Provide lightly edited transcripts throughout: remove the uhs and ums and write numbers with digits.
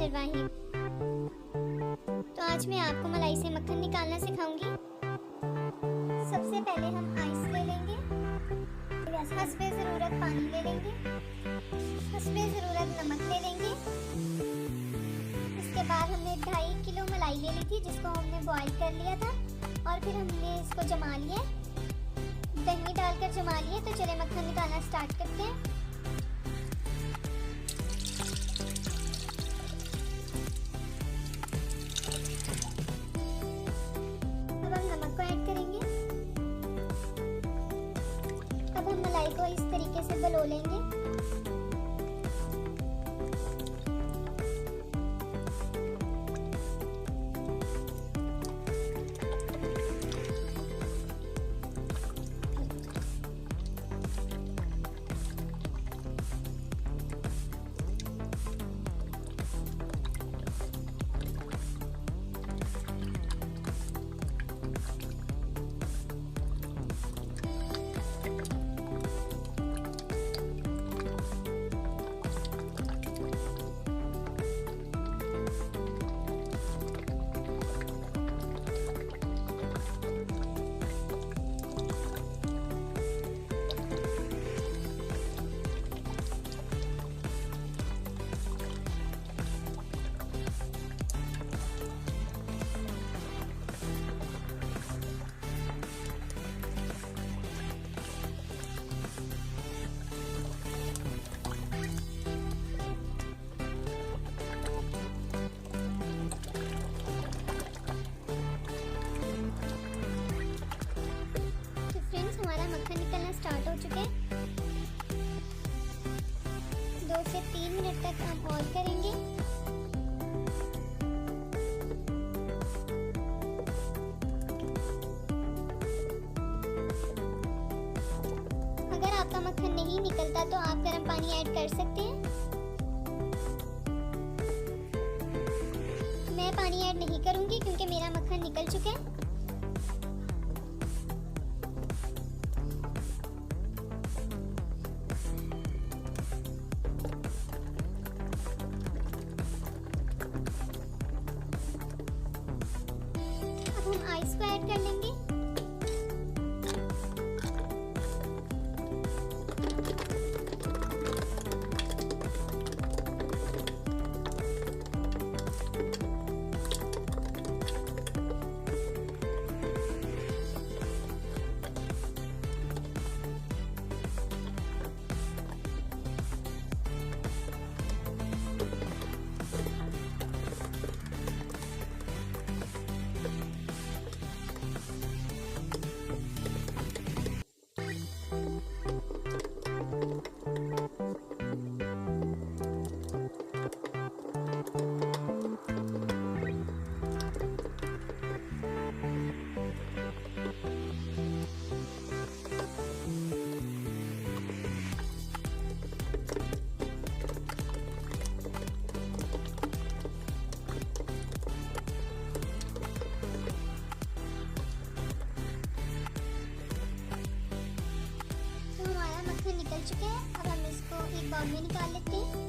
निर्वाही। तो आज मैं आपको मलाई से मक्खन निकालना सिखाऊंगी। सबसे पहले हम आइस ले लेंगे, हस्बे ज़रूरत पानी ले लेंगे, हस्बे ज़रूरत नमक ले लेंगे। इसके बाद हमने 2.5 किलो मलाई ले ली थी जिसको हमने बॉईल कर लिया था और फिर हमने इसको जमा लिया, दही डालकर जमा लिए। तो चले मक्खन निकालना स्टार्ट करते हैं। अब हम नमक को ऐड करेंगे। अब हम मलाई को इस तरीके से गलो लेंगे। मक्खन निकलना स्टार्ट हो चुके हैं। 2 से 3 मिनट तक हम और करेंगे। अगर आपका मक्खन नहीं निकलता तो आप गर्म पानी ऐड कर सकते हैं। मैं पानी ऐड नहीं करूंगी क्योंकि मेरा मक्खन निकल चुका है। हम आइस को ऐड कर लेंगे। निकल चुके हैं। अब हम इसको एक बाउल में निकाल लेते हैं।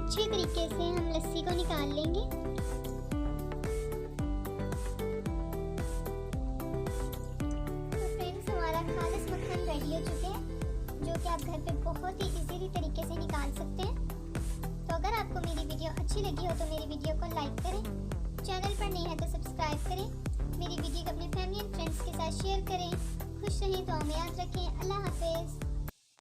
अच्छे तरीके से हम लस्सी को निकाल लेंगे। तो फ्रेंड्स, हमारा खालिस मक्खन रेडी हो चुके हैं, जो कि आप घर पे बहुत ही इजीली तरीके से निकाल सकते हैं। तो अगर आपको मेरी वीडियो अच्छी लगी हो तो मेरी वीडियो को लाइक करें, चैनल पर नहीं है तो सब्सक्राइब करें, मेरी वीडियो को अपने फैमिली एंड फ्रेंड्स के साथ शेयर करें। खुश रहें, दुआ में याद रखें। अल्लाह हाफिज़।